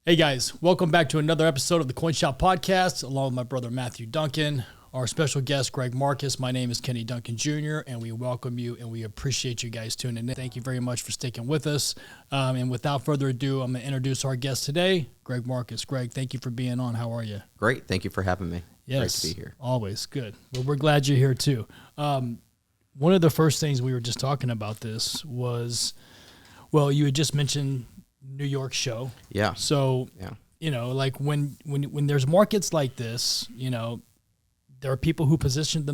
Hey guys, welcome back to another episode of the Coin Shop Podcast, along with my brother Matthew Duncan, our special guest Greg Marcus. My name is Kenny Duncan Jr., and we welcome you and we appreciate you guys tuning in. Thank you very much for sticking with us. And without further ado, I'm going to introduce our guest today, Greg Marcus. Greg, thank you for being on. How are you? Great. Thank you for having me. Yes, great to be here. Always good. Well, we're glad you're here too. One of the first things we were just talking about this was, well, you had just mentioned New York show. Yeah. So, yeah. You know, like when there's markets like this, you know, there are people who position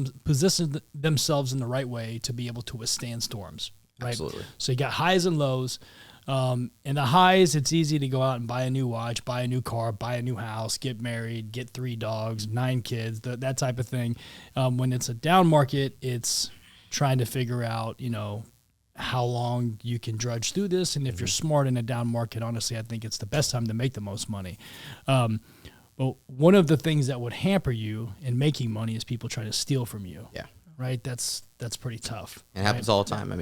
themselves in the right way to be able to withstand storms. Right? Absolutely. So you got highs and lows. And the highs, it's easy to go out and buy a new watch, buy a new car, buy a new house, get married, get 3 dogs, 9 kids, that type of thing. When it's a down market, it's trying to figure out, you know, how long you can drudge through this. And if you're smart in a down market, honestly, I think it's the best time to make the most money. But one of the things that would hamper you in making money is people trying to steal from you. Yeah. Right. That's pretty tough. It happens all the time. I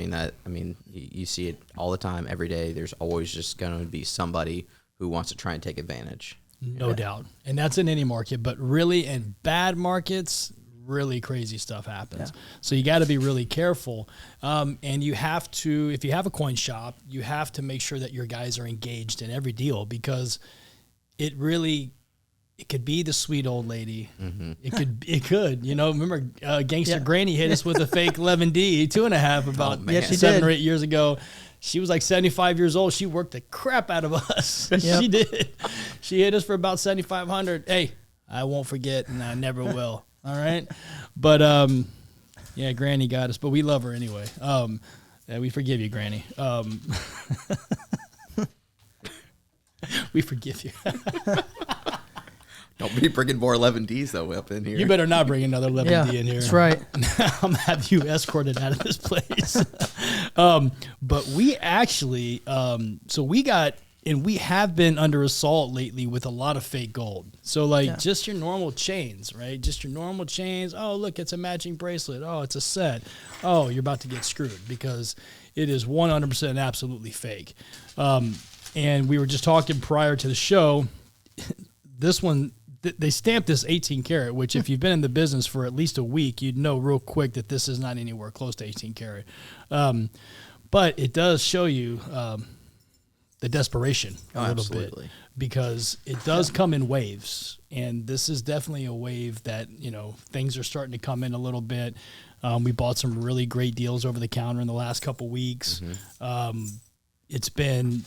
mean, you see it all the time, every day. There's always just going to be somebody who wants to try and take advantage. No doubt. And that's in any market, but really in bad markets, really crazy stuff happens. Yeah. So you got to be really careful. And you have to, if you have a coin shop, you have to make sure that your guys are engaged in every deal, because it could be the sweet old lady. Mm-hmm. It could, you know, remember Gangster Granny hit us with a fake 11D 2.5 about 7 or 8 years ago. She was like 75 years old. She worked the crap out of us. Yep. She did. She hit us for about 7,500. Hey, I won't forget, and I never will. All right. But, yeah, Granny got us, but we love her anyway. Yeah, we forgive you, Granny. We forgive you. Don't be bringing more 11Ds, though, up in here. You better not bring another 11D in here. That's right. I'm going to have you escorted out of this place. But we actually, so we got, and we have been under assault lately with a lot of fake gold. So, like, just your normal chains, right? Just your normal chains. Oh, look, it's a matching bracelet. Oh, it's a set. Oh, you're about to get screwed because it is 100% absolutely fake. And we were just talking prior to the show. This one, they stamped this 18 karat, which if you've been in the business for at least a week, you'd know real quick that this is not anywhere close to 18 karat. But it does show you the desperation a little bit, because it does come in waves, and this is definitely a wave that, you know, things are starting to come in a little bit. We bought some really great deals over the counter in the last couple weeks. Mm-hmm. It's been,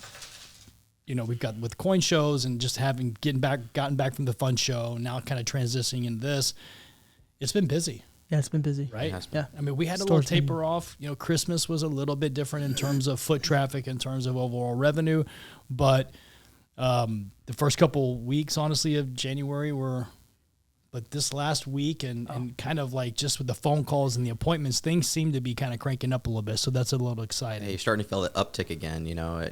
you know, we've got with coin shows and just gotten back from the fun show, now kind of transitioning into this. It's been busy. Yeah, it's been busy. Right? Yeah. I mean, we had a little taper off. You know, Christmas was a little bit different in terms of foot traffic, in terms of overall revenue. But the first couple weeks, honestly, of January but this last week and kind of like just with the phone calls and the appointments, things seem to be kind of cranking up a little bit. So that's a little exciting. Yeah, you're starting to feel that uptick again. You know,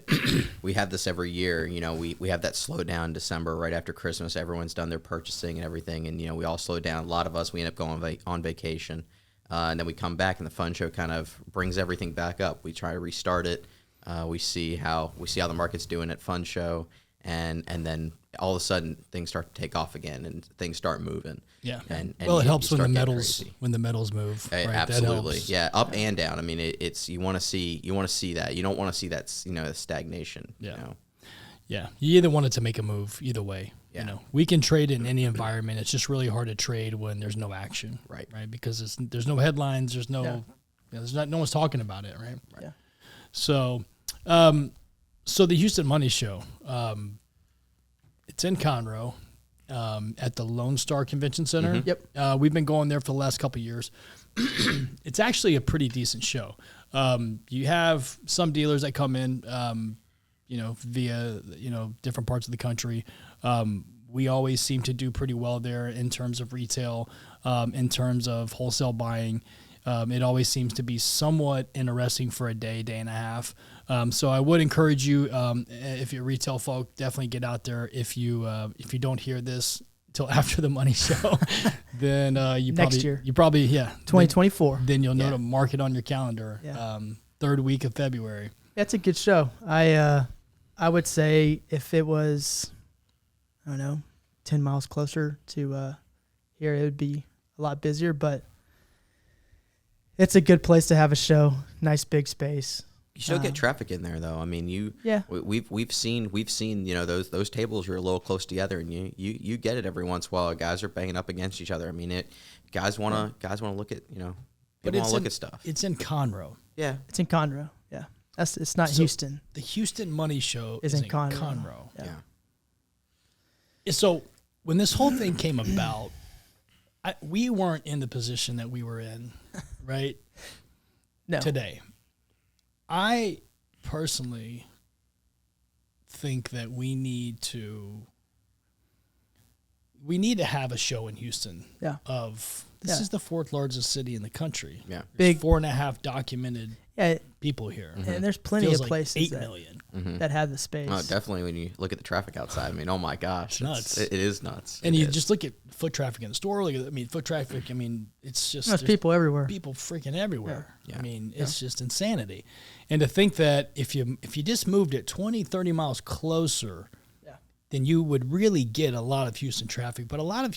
we have this every year. You know, we have that slowdown in December right after Christmas. Everyone's done their purchasing and everything. And, you know, we all slow down. A lot of us, we end up going on vacation. And then we come back and the fun show kind of brings everything back up. We try to restart it. We see how the market's doing at fun show. And then all of a sudden things start to take off again and things start moving. Yeah. And well, it helps when the metals move. Right? Absolutely. Yeah. Up and down. I mean, it's, you want to see that. You don't want to see that, you know, stagnation. Yeah. You know? Yeah. You either want it to make a move either way. Yeah. You know, we can trade in any environment. It's just really hard to trade when there's no action. Right. Right. Because there's no headlines. There's no, no one's talking about it. Right. Yeah. So, so the Houston Money Show, it's in Conroe, at the Lone Star Convention Center. Mm-hmm. Yep. We've been going there for the last couple of years. It's actually a pretty decent show. You have some dealers that come in, you know, via, you know, different parts of the country. We always seem to do pretty well there in terms of retail, in terms of wholesale buying. It always seems to be somewhat interesting for a day and a half. So I would encourage you, if you're retail folk, definitely get out there. If you don't hear this till after the money show, then you probably 2024. Then you'll know to mark it on your calendar. Yeah. Third week of February. That's a good show. I would say if it was I don't know, 10 miles closer to here, it would be a lot busier, but it's a good place to have a show. Nice big space. You still get traffic in there, though. I mean, we've seen those tables are a little close together, and you get it every once in a while. Guys are banging up against each other. I mean, guys want to look at But want to look at stuff. It's in Conroe. Yeah, it's in Conroe. Yeah, it's not Houston. The Houston Money Show is in Conroe. Yeah. So when this whole thing came about, we weren't in the position that we were in, right? No. Today. I personally think that we need to have a show in Houston. Yeah. This is the fourth largest city in the country. Yeah. There's 4.5 documented people here. And there's plenty Feels of places 8 million. that have the space. Oh, definitely when you look at the traffic outside. I mean, oh my gosh. Nuts. It is nuts. And just look at foot traffic in the store. Foot traffic, it's just... There's people everywhere. People freaking everywhere. Yeah. I mean, it's just insanity. And to think that if you just moved it 20, 30 miles closer, then you would really get a lot of Houston traffic. But a lot of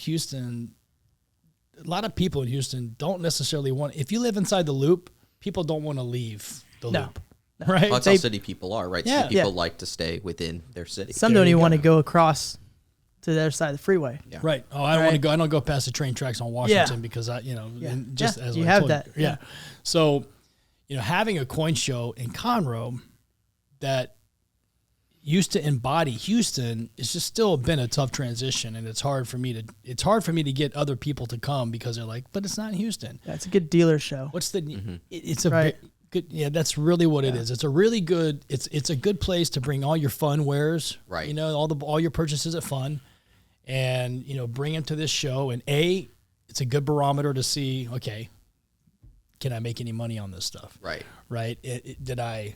people in Houston don't necessarily want... If you live inside the loop, people don't want to leave the loop. Right? Well, that's how city people are, right? Yeah. City people like to stay within their city. Some don't even want to go across to the other side of the freeway. Yeah. Right. Oh, I don't want to go. I don't go past the train tracks on Washington because as you you I have told that. You. Yeah. So, having a coin show in Conroe that used to embody Houston, it's just still been a tough transition, and it's hard for me to get other people to come because they're like, but it's not in Houston. Yeah, it's a good dealer show. What's the? It's a good. Yeah, that's really what it is. It's a really good. It's a good place to bring all your fun wares. Right. All your purchases at fun, and bring them to this show. And it's a good barometer to see. Okay, can I make any money on this stuff? Right. Right. Did I?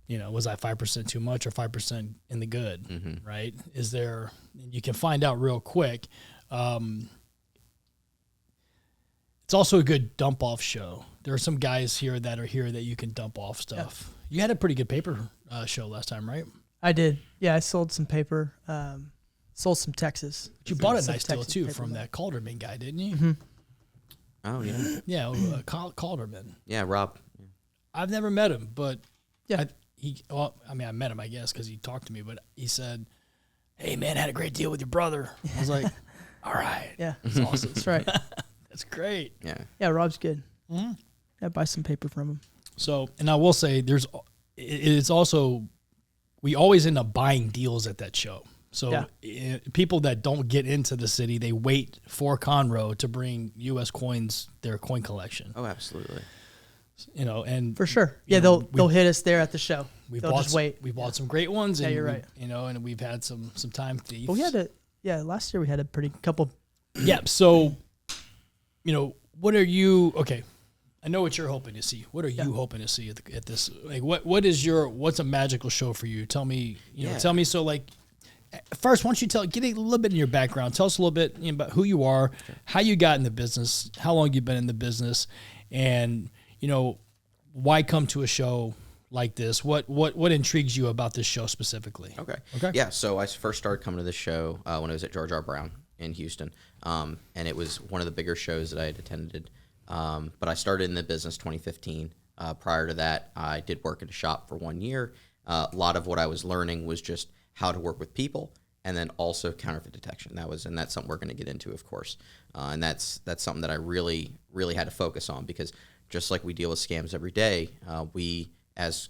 Was I 5% too much or 5% in the good? Mm-hmm. Right? Is there? You can find out real quick. It's also a good dump off show. There are some guys here that you can dump off stuff. Yeah. You had a pretty good paper show last time, right? I did. Yeah, I sold some paper. Sold some Texas. But you bought a nice deal too from that Calderman guy, didn't you? Mm-hmm. Oh yeah. Yeah, Calderman. Yeah, Rob. I've never met him, but yeah. I met him, I guess, because he talked to me, but he said, "Hey, man, I had a great deal with your brother." I was like, all right. Yeah. That's awesome. That's right. That's great. Yeah. Yeah, Rob's good. Mm-hmm. Yeah, buy some paper from him. So, and I will say it's also, we always end up buying deals at that show. So people that don't get into the city, they wait for Conroe to bring U.S. coins, their coin collection. Oh, absolutely. And for sure. Yeah, they'll hit us there at the show. They'll just wait. We bought some great ones. Yeah, and you're right. And we've had some time thieves. Well, last year we had a pretty couple. Yeah. So, what are you, okay. I know what you're hoping to see. What are you hoping to see at this? Like, what's a magical show for you? Tell me, tell me. So like, first, why don't you get a little bit in your background. Tell us a little bit about who you are, how you got in the business, how long you've been in the business, and, why come to a show like this? What intrigues you about this show specifically? Okay. Okay. Yeah. So I first started coming to this show when I was at George R. Brown in Houston. And it was one of the bigger shows that I had attended. But I started in the business 2015. Prior to that, I did work at a shop for 1 year. A lot of what I was learning was just how to work with people, and then also counterfeit detection. That's something we're going to get into, of course. And that's something that I really, really had to focus on, because just like we deal with scams every day, we, as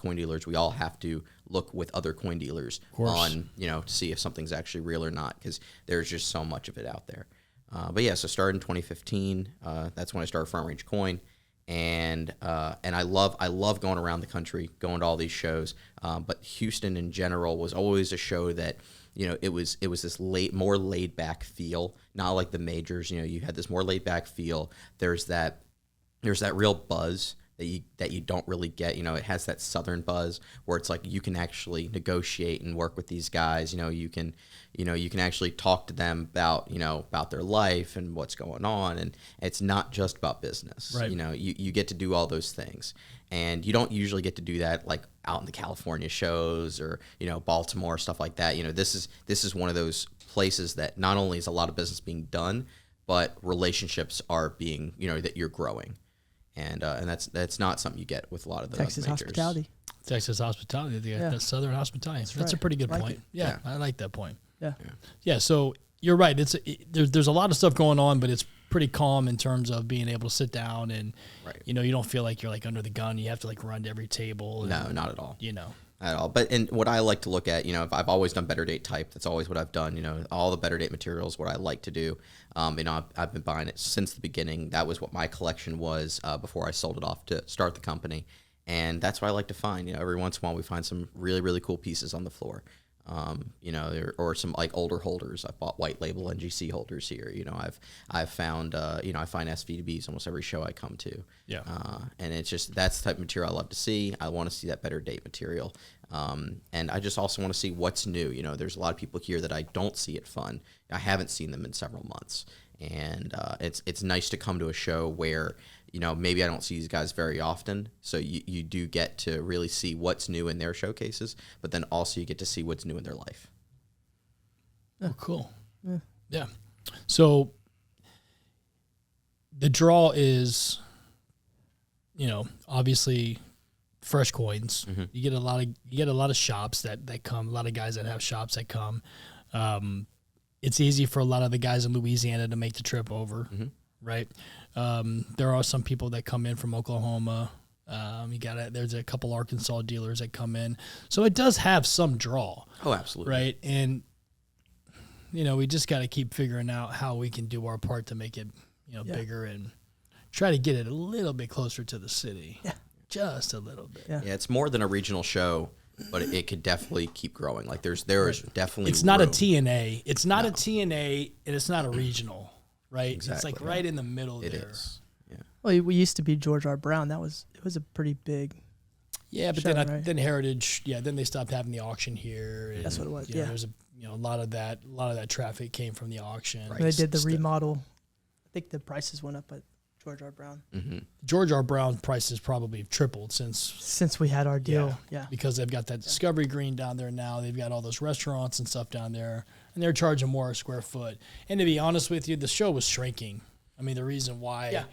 coin dealers, we all have to look with other coin dealers on, to see if something's actually real or not, because there's just so much of it out there. So started in 2015. That's when I started Front Range Coin, and I love going around the country, going to all these shows. But Houston in general was always a show that, it was this more laid back feel, not like the majors. You had this more laid back feel. There's that real buzz that you don't really get. You know, it has that Southern buzz where it's like you can actually negotiate and work with these guys. You can actually talk to them about their life and what's going on, and it's not just about business. Right. You get to do all those things, and you don't usually get to do that like out in the California shows or Baltimore, stuff like that. This is one of those places that not only is a lot of business being done, but relationships are being that you're growing. And that's not something you get with a lot of the Texas majors. hospitality. Texas hospitality, that Southern hospitality. That's right. a pretty good Like point. it. Yeah, I like that point. Yeah. So you're right. There's a lot of stuff going on, but it's pretty calm in terms of being able to sit down and you don't feel like you're like under the gun. You have to like run to every table. No, not at all. At all. But and what I like to look at, I've always done better date type. That's always what I've done. All the better date materials, what I like to do. I've been buying it since the beginning. That was what my collection was before I sold it off to start the company. And that's what I like to find. Every once in a while we find some really, really cool pieces on the floor. Or some like older holders. I've bought white label NGC holders here. I've found I find SVBs almost every show I come to. Yeah. And it's just that's the type of material I love to see. I want to see that better date material. And I just also want to see what's new. There's a lot of people here that I don't see at Fun. I haven't seen them in several months. And it's nice to come to a show where maybe I don't see these guys very often, so you do get to really see what's new in their showcases, but then also you get to see what's new in their life. Oh, cool. Yeah. So the draw is, obviously fresh coins. Mm-hmm. You get a lot of shops that come, a lot of guys that have shops that come. It's easy for a lot of the guys in Louisiana to make the trip over. Mm-hmm. Right. There are some people that come in from Oklahoma. There's a couple Arkansas dealers that come in. So it does have some draw. Oh, absolutely. Right. And, we just got to keep figuring out how we can do our part to make it, bigger and try to get it a little bit closer to the city. Yeah. Just a little bit. Yeah, it's more than a regional show, but it could definitely keep growing. Like there is definitely It's not room. a TNA. It's not a TNA and it's not a regional. Right, Exactly. It's like right in the middle It there. is. Yeah. Well, we used to be George R. Brown. It was a pretty big. Yeah, but show, then right? then Heritage. Yeah, then they stopped having the auction here. And, That's what it was, There's a lot of that traffic came from the auction. When they did the remodel, I think the prices went up at George R. Brown. Mm-hmm. George R. Brown prices probably tripled since We had our deal. Yeah. because they've got that Discovery Green down there now. They've got all those restaurants and stuff down there, and they're charging more a square foot. And to be honest with you, the show was shrinking. I mean, the reason why,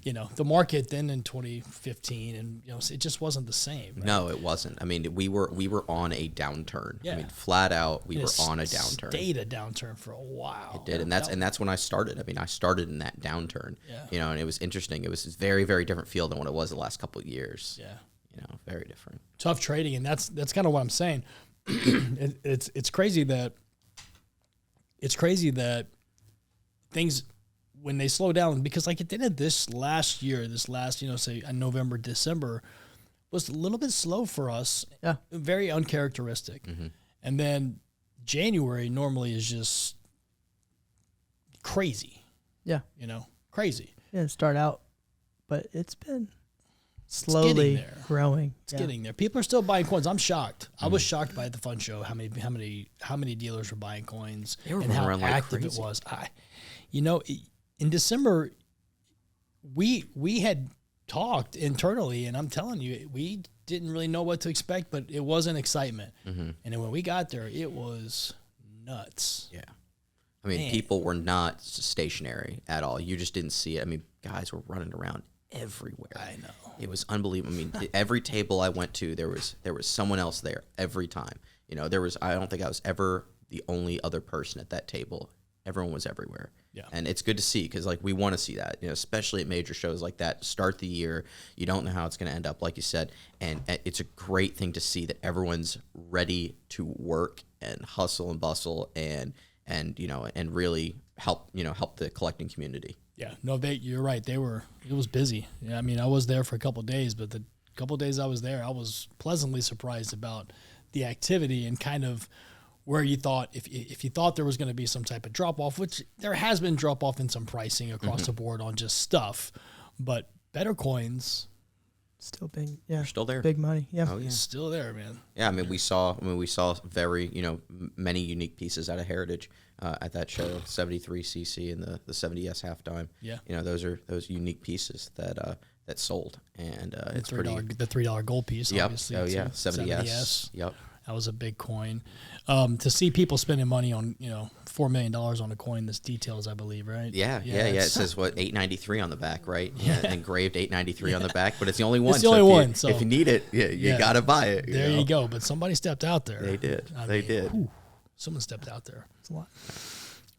the market then in 2015, and it just wasn't the same. Right? No, it wasn't. I mean, we were on a downturn. Yeah. I mean, flat out, we And were it on a downturn. Stayed a downturn for a while. It did, and that's when I started. I mean, I started in that downturn. Yeah. And it was interesting. It was a very, very different feel than what it was the last couple of years. Yeah. Very different. Tough trading, and that's kind of what I'm saying. It's crazy that things when they slow down, because like it did this last say November, December was a little bit slow for us. Yeah. Very uncharacteristic. Mm-hmm. And then January normally is just crazy. Yeah. Crazy. Didn't start out, but it's been slowly there. growing. It's getting there. People are still buying coins. I'm shocked. I was shocked by at the Fun Show how many dealers were buying coins They were and how running like active crazy. it was. In December, we had talked internally, and I'm telling you, we didn't really know what to expect, but it was an excitement. Mm-hmm. And then when we got there, it was nuts. Yeah. I mean, people were not stationary at all. You just didn't see it. I mean, guys were running around everywhere. I know. It was unbelievable. I mean, every table I went to, there was someone else there every time. I don't think I was ever the only other person at that table. Everyone was everywhere. Yeah. And it's good to see because, like, we want to see that, especially at major shows like that. Start the year. You don't know how it's going to end up, like you said. And it's a great thing to see that everyone's ready to work and hustle and bustle and really help the collecting community. Yeah. No, you're right. It was busy. Yeah, I mean, I was there for a couple of days, but the couple of days I was there, I was pleasantly surprised about the activity and kind of where you thought if you thought there was going to be some type of drop off, which there has been drop off in some pricing across the board on just stuff, but better coins Still big. Yeah. They're still there. Big money. Yeah. Oh yeah. It's still there, man. Yeah, I mean, we saw very, many unique pieces out of Heritage at that show, 73cc and the 70S halftime. Yeah. Those are those unique pieces that sold, and it's the pretty. The $3 gold piece, Yep. obviously. Oh too. yeah, 70S. Yep. That was a big coin. To see people spending money on, $4 million on a coin, this details, I believe, right? Yeah. It says what 893 on the back, right? Yeah, engraved 893 on the back, but it's the only one. It's the only one. So if you need it, you gotta buy it. There you go. But somebody stepped out there. They did. Whew, someone stepped out there. It's a lot.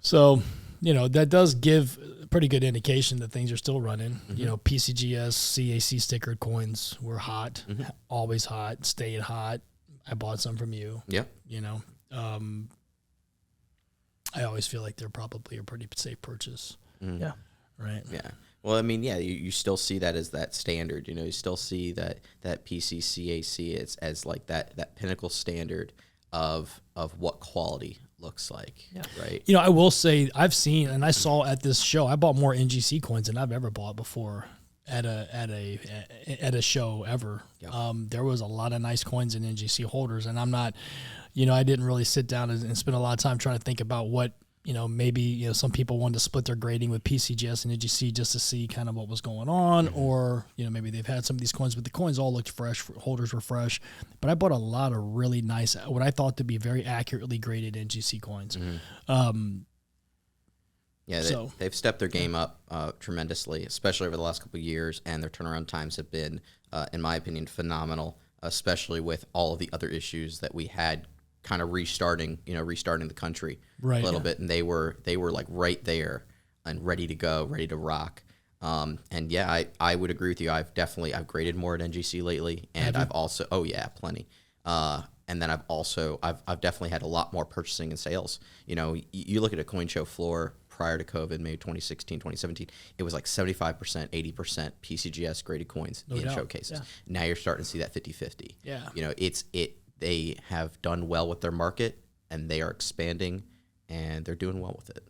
So, that does give a pretty good indication that things are still running. Mm-hmm. PCGS, CAC stickered coins were hot, always hot, stayed hot. I bought some from you. Yep. I always feel like they're probably a pretty safe purchase. Yeah. Right. Yeah. Well, I mean, you still see that as that standard. You still see that PCCAC as like that pinnacle standard of what quality looks like. Yeah. Right. I will say I've seen and I saw at this show. I bought more NGC coins than I've ever bought before at a show ever. Yeah. There was a lot of nice coins in NGC holders, and I'm not. I didn't really sit down and spend a lot of time trying to think about what, maybe, some people wanted to split their grading with PCGS and NGC just to see kind of what was going on, or, maybe they've had some of these coins, but the coins all looked fresh, holders were fresh. But I bought a lot of really nice, what I thought to be very accurately graded NGC coins. Yeah, they've stepped their game up tremendously, especially over the last couple of years, and their turnaround times have been, in my opinion, phenomenal, especially with all of the other issues that we had kind of restarting the country a little bit, and they were like right there and ready to go, ready to rock. And yeah, I would agree with you. I've graded more at NGC lately, and I've also plenty. And then I've definitely had a lot more purchasing and sales. You look at a coin show floor prior to COVID, maybe 2016, 2017, it was like 75%, 80% PCGS graded coins in showcases. Yeah. Now you're starting to see that 50-50. Yeah. They have done well with their market, and they are expanding, and they're doing well with it.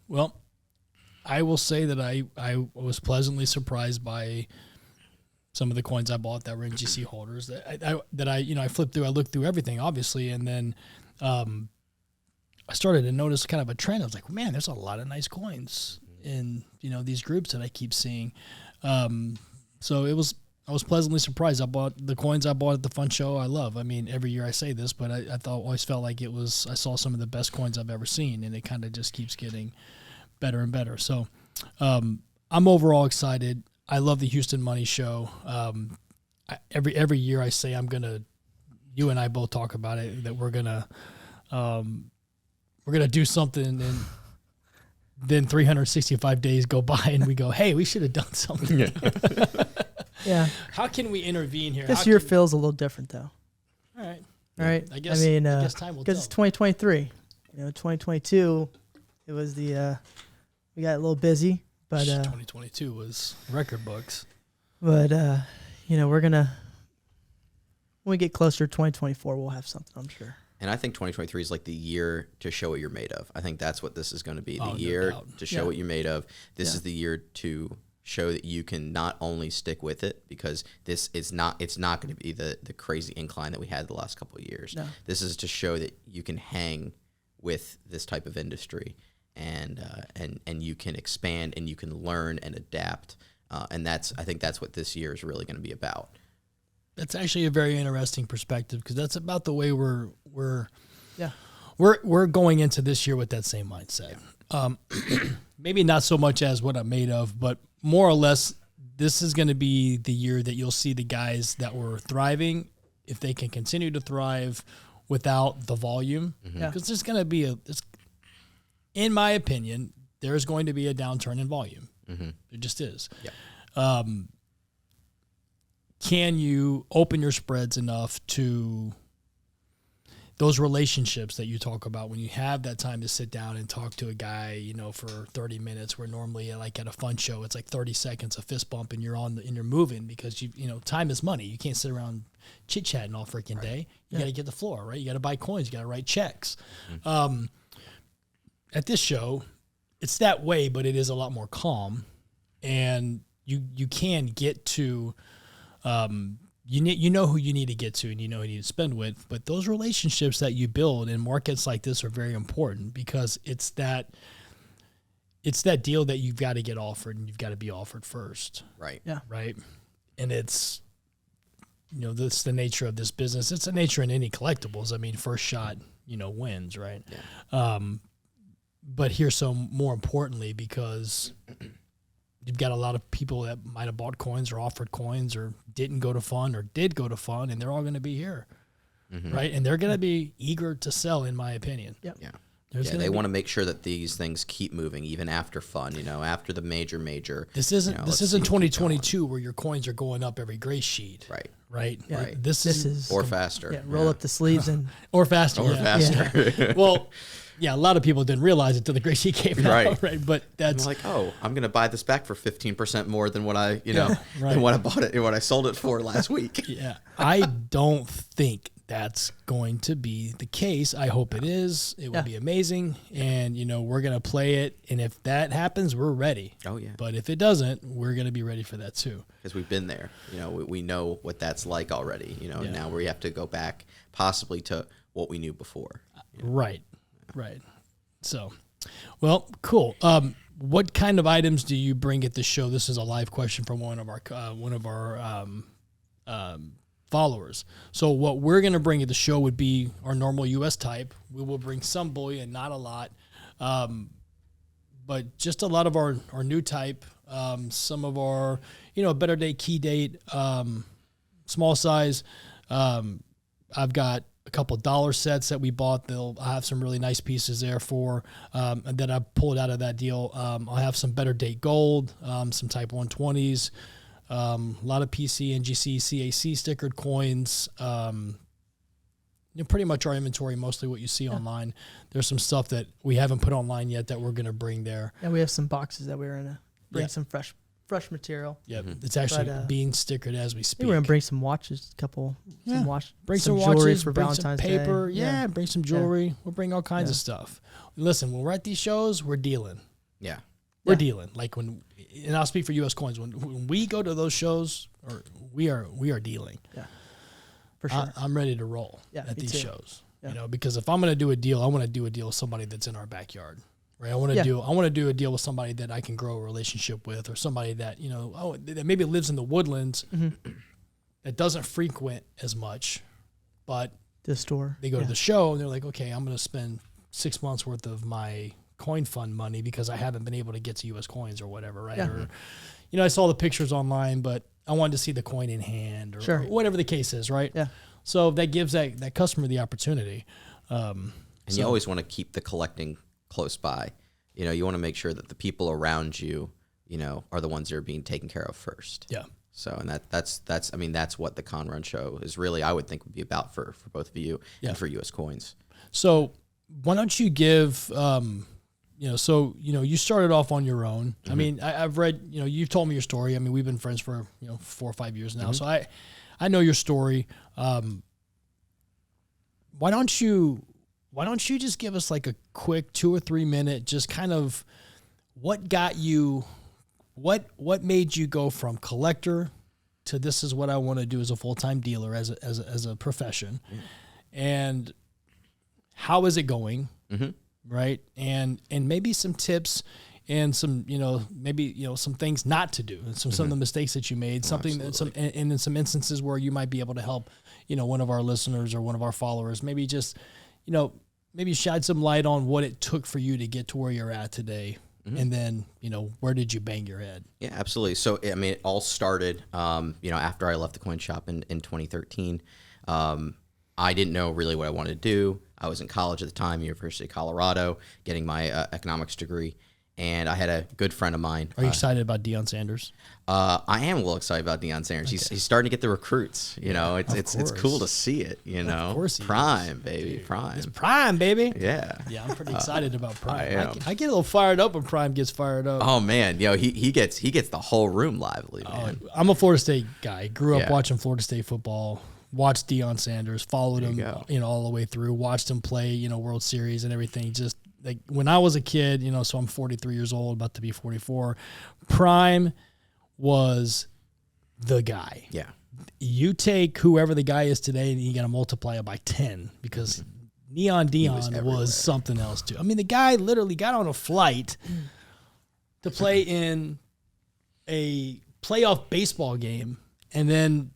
Well, I will say that I was pleasantly surprised by some of the coins I bought that were NGC holders. I flipped through, I looked through everything, obviously, and then I started to notice kind of a trend. I was like, man, there's a lot of nice coins in these groups that I keep seeing. So I was pleasantly surprised. I bought the coins I bought at the fun show. I love. I mean, every year I say this, but I always felt like I saw some of the best coins I've ever seen, and it kind of just keeps getting better and better. So I'm overall excited. I love the Houston Money Show. Every year I say you and I both talk about it, that we're gonna do something, and then 365 days go by and we go, hey, we should have done something. Yeah. How can we intervene here? This year feels a little different, though. All right. I guess time will because it's 2023. 2022, it was we got a little busy, but 2022 was record books. But we're gonna, when we get closer to 2024, we'll have something, I'm sure. And I think 2023 is like the year to show what you're made of. I think that's what this is going to be. The year to show what you're made of. This is the year to show that you can not only stick with it, because it's not going to be the crazy incline that we had the last couple of years. No. This is to show that you can hang with this type of industry, and you can expand, and you can learn and adapt. And I think that's what this year is really going to be about. That's actually a very interesting perspective, because that's about the way we're going into this year with that same mindset. Maybe not so much as what I'm made of, but more or less, this is going to be the year that you'll see the guys that were thriving, if they can continue to thrive without the volume. Because there's going to be in my opinion, there's going to be a downturn in volume. It just is. Yeah. Can you open your spreads enough to those relationships that you talk about, when you have that time to sit down and talk to a guy, for 30 minutes, where normally like at a fun show, it's like 30 seconds, a fist bump, and you're you're moving, because time is money. You can't sit around chit chatting all freaking day. You got to get the floor, right? You got to buy coins. You got to write checks. At this show, it's that way, but it is a lot more calm. And you can get to, you know who you need to get to and you know who you need to spend with, but those relationships that you build in markets like this are very important because it's that deal that you've got to get offered and you've got to be offered first. Right. Yeah. Right. And it's, that's the nature of this business. It's the nature in any collectibles. I mean, first shot, wins, right? Yeah. But here's more importantly, because you've got a lot of people that might have bought coins or offered coins or didn't go to fun or did go to fun, and they're all going to be here, right? And they're going to be eager to sell, in my opinion. Yep. Yeah. They want to make sure that these things keep moving even after fun, after the major. This isn't 2022 where your coins are going up every grace sheet. Right. Yeah. Right. This is or faster. Yeah, roll up the sleeves and or faster. Or faster. Well, yeah, a lot of people didn't realize it until the grace sheet came out, right? But that's I'm like, I'm going to buy this back for 15% more than what I, than what I bought it and what I sold it for last week. Yeah, I don't think that's going to be the case. I hope it is. It would be amazing. And, we're going to play it. And if that happens, we're ready. Oh, yeah. But if it doesn't, we're going to be ready for that too. Because we've been there. We know what that's like already. Now we have to go back possibly to what we knew before. Right. So, well, cool. What kind of items do you bring at the show? This is a live question from one of our followers. So what we're going to bring at the show would be our normal U.S. type. We will bring some bullion, not a lot, but just a lot of our new type, some of our, better date, key date, small size. I've got a couple dollar sets that we bought. They'll have some really nice pieces there that I pulled out of that deal. I'll have some better date gold, some type 120s, a lot of PC, NGC, CAC stickered coins. Pretty much our inventory, mostly what you see online. There's some stuff that we haven't put online yet that we're going to bring there. Yeah, we have some boxes that we're going to bring some fresh material. Yeah, it's actually being stickered as we speak. We're gonna bring some watches, some jewelry watches for bring Valentine's some paper. Day. Yeah, bring some jewelry. We'll bring all kinds of stuff. Listen, when we're at these shows, we're dealing. Yeah, we're dealing. Like and I'll speak for U.S. Coins. When we go to those shows, we are dealing. Yeah, for sure. I'm ready to roll at these shows. Yeah. Because if I'm gonna do a deal, I want to do a deal with somebody that's in our backyard. Right. I want to do a deal with somebody that I can grow a relationship with, or somebody that, that maybe lives in the woodlands that doesn't frequent as much, but the store. They go to the show and they're like, okay, I'm going to spend 6 months worth of my coin fund money because I haven't been able to get to U.S. coins or whatever. Right. Yeah. Or, I saw the pictures online, but I wanted to see the coin in hand or whatever the case is. Right. Yeah. So that gives that customer the opportunity. And you always want to keep the collecting close by. You want to make sure that the people around you, are the ones that are being taken care of first. Yeah. So, and that's what the Conroe show is really, I would think, would be about for both of you and for U.S. Coins. So why don't you give, you started off on your own. I mean, I've read, you've told me your story. I mean, we've been friends for, 4 or 5 years now. So I know your story. Why don't you just give us like a quick 2 or 3 minute, just kind of what got you, what made you go from collector to this is what I want to do as a full-time dealer, as a profession, and how is it going, right? And maybe some tips and some, maybe, some things not to do, and some of the mistakes that you made, something that and in some instances where you might be able to help, one of our listeners or one of our followers, maybe just, maybe shed some light on what it took for you to get to where you're at today. And then, where did you bang your head? Yeah, absolutely. So, I mean, it all started, after I left the coin shop in 2013. I didn't know really what I wanted to do. I was in college at the time, University of Colorado, getting my economics degree. And I had a good friend of mine. Are you excited about Deion Sanders? I am a little excited about Deion Sanders. Okay. He's starting to get the recruits. It's cool to see it. Of course, Prime, baby, Prime. It's Prime, baby. Yeah, yeah. I'm pretty excited about Prime. I get a little fired up when Prime gets fired up. Oh man, he gets the whole room lively. Man. I'm a Florida State guy. Grew up watching Florida State football. Watched Deion Sanders. Followed him, all the way through. Watched him play, World Series and everything. Just when I was a kid, so I'm 43 years old, about to be 44. Prime was the guy. Yeah. You take whoever the guy is today and you got to multiply it by 10 because Neon Dion was something else too. I mean, the guy literally got on a flight to play in a playoff baseball game and then,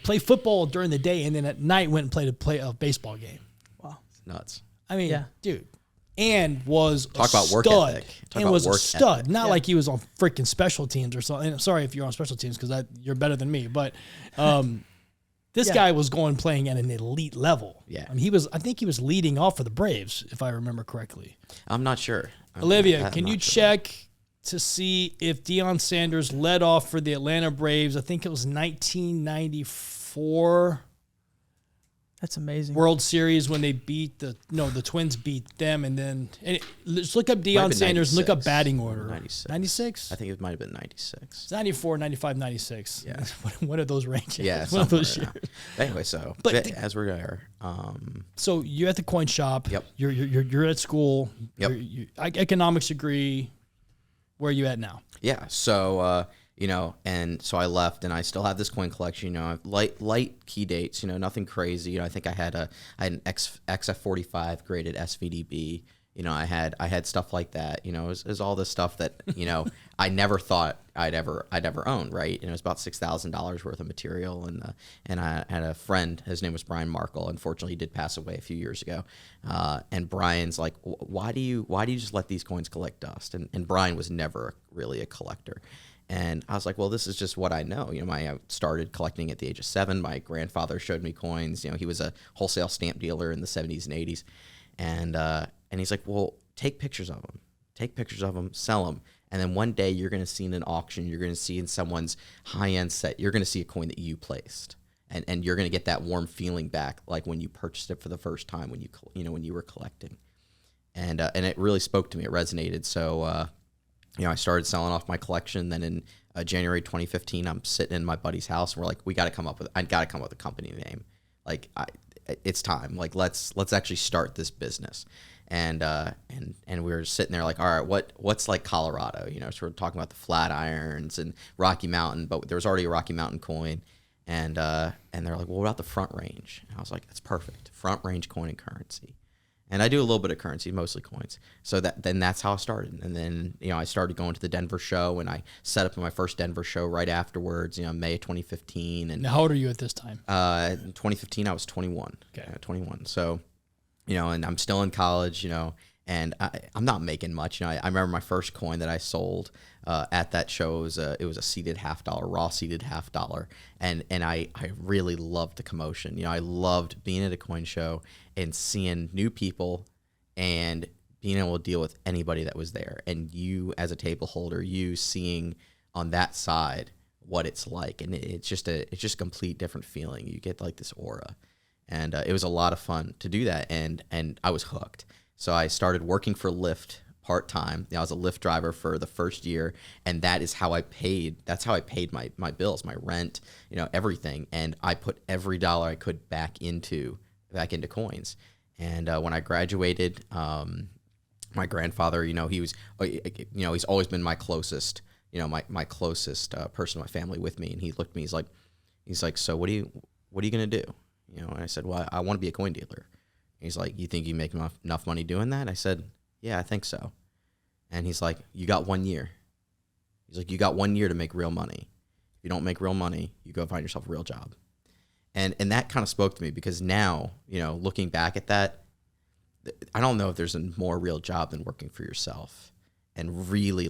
play football during the day and then at night went and played a playoff baseball game. Wow. It's nuts. I mean, Yeah. dude. And was Talk a about work stud. ethic. Talk And about was a work stud. ethic. Not like he was on freaking special teams or something. And sorry if you're on special teams because you're better than me. But this guy was playing at an elite level. Yeah. I mean, I think he was leading off for the Braves, if I remember correctly. I'm not sure. Olivia, can you check to see if Deion Sanders led off for the Atlanta Braves? I think it was 1994. That's amazing. World Series when they beat the Twins beat them just look up Deion Sanders and look up batting order. 96? I think it might have been 96. It's 94, 95, 96. Yeah. One of those ranges. Yeah, one of those years. Anyway, so as we're there, so you're at the coin shop. Yep. You're at school. Yep. You're economics degree. Where are you at now? yeah. So and so I left, and I still have this coin collection. I have light key dates. Nothing crazy. I think I had an XF45 graded SVDB. I had stuff like that. It was all this stuff that I never thought I'd ever own. Right, it was about $6,000 worth of material, and I had a friend. His name was Brian Markle. Unfortunately, he did pass away a few years ago. And Brian's like, why do you just let these coins collect dust? And Brian was never really a collector. And I was like, well, this is just what I know. I started collecting at the age of 7. My grandfather showed me coins. He was a wholesale stamp dealer in the 70s and 80s. And he's like, well, take pictures of them. Take pictures of them, sell them. And then one day you're going to see in an auction, you're going to see in someone's high-end set, you're going to see a coin that you placed. And you're going to get that warm feeling back like when you purchased it for the first time when you were collecting. And it really spoke to me. It resonated. So, I started selling off my collection. Then in January 2015, I'm sitting in my buddy's house, and we're like, I got to come up with a company name. Like, it's time. Like, let's actually start this business. And we were sitting there like, all right, what's like Colorado? So we're talking about the Flatirons and Rocky Mountain, but there was already a Rocky Mountain coin. And they're like, well, what about the Front Range? And I was like, that's perfect. Front Range coin and currency. And I do a little bit of currency, mostly coins. So that's how I started. And then, I started going to the Denver show, and I set up my first Denver show right afterwards, May of 2015. And now, how old are you at this time? In 2015, I was 21. Okay. 21. So, and I'm still in college, and I'm not making much. I remember my first coin that I sold at that show. It was a seeded $50, raw seeded $50. And I really loved the commotion. I loved being at a coin show and seeing new people and being able to deal with anybody that was there. And you as a table holder, you seeing on that side what it's like. And it's just a complete different feeling. You get like this aura. And it was a lot of fun to do that. And I was hooked. So I started working for Lyft part-time. I was a Lyft driver for the first year, and that's how I paid my bills, my rent, everything. And I put every dollar I could back into coins. And when I graduated, my grandfather, he's always been my closest, my closest person in my family with me. And he looked at me, he's like, so what are you going to do? And I said, well, I want to be a coin dealer. He's like, you think you make enough money doing that? I said, yeah, I think so. And he's like, you got 1 year. He's like, you got 1 year to make real money. If you don't make real money, you go find yourself a real job. And that kind of spoke to me because now, looking back at that, I don't know if there's a more real job than working for yourself and really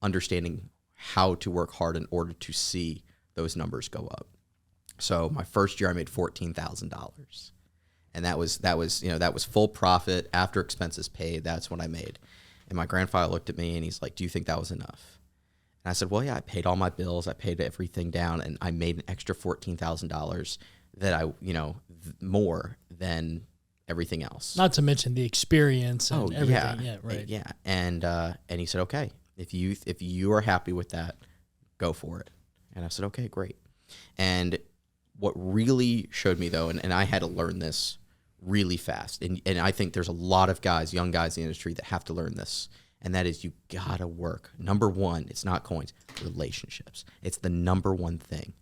understanding how to work hard in order to see those numbers go up. So my first year I made $14,000. And that was full profit after expenses paid. That's what I made. And my grandfather looked at me and he's like, do you think that was enough? And I said, well, yeah, I paid all my bills. I paid everything down, and I made an extra $14,000 that more than everything else. Not to mention the experience and everything. Yeah, right. Yeah. And he said, okay, if you are happy with that, go for it. And I said, okay, great. And what really showed me though, and I had to learn this really fast, and I think there's a lot of young guys in the industry that have to learn this, and that is you gotta work. Number one, it's not coins, relationships. It's the number one thing.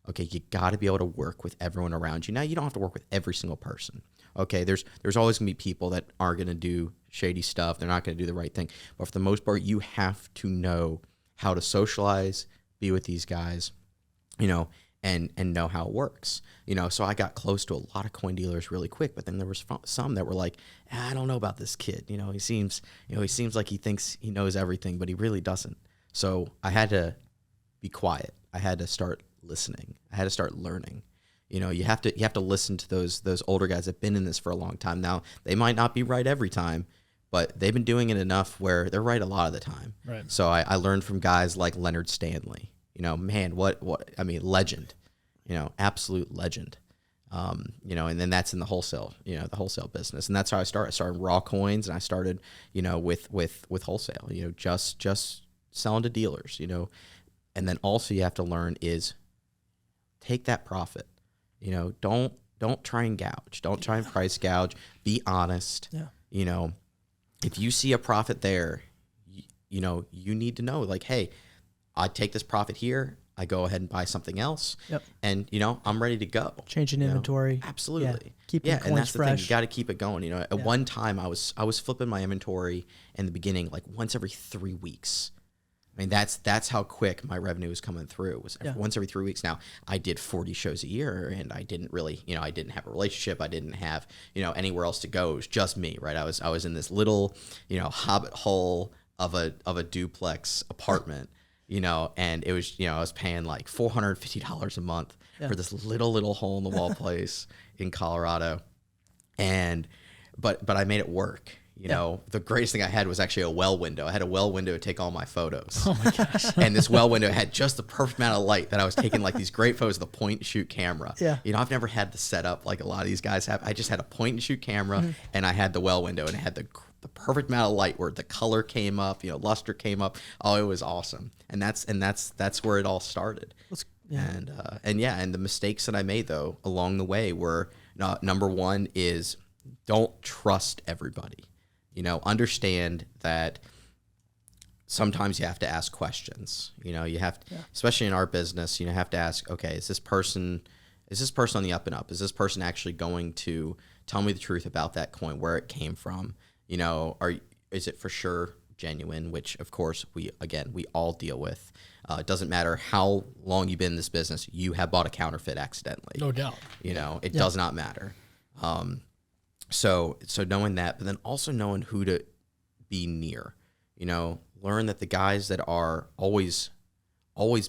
Okay, you gotta be able to work with everyone around you. Now, you don't have to work with every single person. Okay, there's always gonna be people that are gonna do shady stuff. They're not gonna do the right thing. But for the most part, you have to know how to socialize, be with these guys, you know, and know how it works. You know, so I got close to a lot of coin dealers really quick, but then there was some that were like, I don't know about this kid. You know, he seems like he thinks he knows everything, but he really doesn't. So I had to be quiet. I had to start listening. I had to start learning. You know, you have to listen to those older guys that have been in this for a long time. Now, they might not be right every time, but they've been doing it enough where they're right a lot of the time. Right. So I learned from guys like Leonard Stanley. You know, man, legend. You know, absolute legend. You know, and then that's in the wholesale business, and that's how I started. I started raw coins, and I started, you know, with wholesale. You know, just selling to dealers. You know, and then also you have to learn is take that profit. You know, don't try and gouge. Don't try and price gouge. Be honest. Yeah. You know, if you see a profit there, you know, you need to know, like, hey, I take this profit here. I go ahead and buy something else. Yep. And, you know, I'm ready to go. Changing inventory. Absolutely. Yeah. Keeping the and coins that's the fresh. thing. You got to keep it going. You know, at one time I was flipping my inventory in the beginning like once every 3 weeks. I mean, that's how quick my revenue was coming through. It was once every 3 weeks. Now, I did 40 shows a year, and I didn't really, you know, I didn't have a relationship. I didn't have, you know, anywhere else to go. It was just me, right? I was in this little, you know, hobbit hole of a duplex apartment, you know, and it was, you know, I was paying like $450 a month for this little hole in the wall place in Colorado, but I made it work. You know, the greatest thing I had was actually a well window. I had a well window to take all my photos. Oh my gosh. And this well window had just the perfect amount of light that I was taking like these great photos with a point and shoot camera. Yeah. You know, I've never had the setup like a lot of these guys have. I just had a point and shoot camera and I had the well window, and it had the perfect amount of light where the color came up, you know, luster came up. Oh, it was awesome. And that's where it all started. And the mistakes that I made though along the way were, number one is don't trust everybody. You know, understand that sometimes you have to ask questions. You know, you have to, especially in our business, you know, have to ask, okay, is this person on the up and up? Is this person actually going to tell me the truth about that coin, where it came from? You know, is it for sure genuine? Which of course we all deal with. It doesn't matter how long you've been in this business, you have bought a counterfeit accidentally. No doubt. You know, it does not matter. So knowing that, but then also knowing who to be near, you know, learn that the guys that are always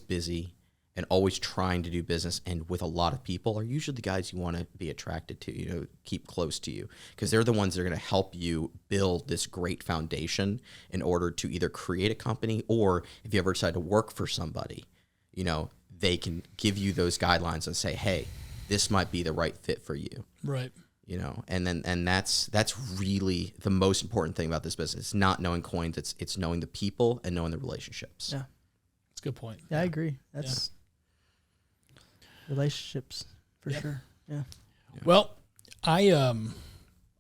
busy and always trying to do business and with a lot of people are usually the guys you want to be attracted to, you know, keep close to you, because they're the ones that are going to help you build this great foundation in order to either create a company, or if you ever decide to work for somebody, you know, they can give you those guidelines and say, hey, this might be the right fit for you. Right. You know, and that's really the most important thing about this business. It's not knowing coins, it's knowing the people and knowing the relationships. Yeah. That's a good point. Yeah, I agree. That's relationships for sure. Yeah. Well, I'm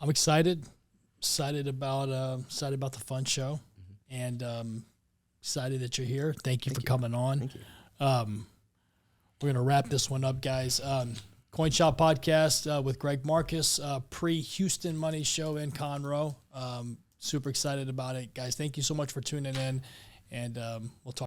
excited about the fun show, and excited that you're here. Thank you for coming on. Thank you. We're gonna wrap this one up, guys. Coin Shop Podcast with Greg Marcus, pre-Houston Money Show in Conroe. Super excited about it, guys. Thank you so much for tuning in, and we'll talk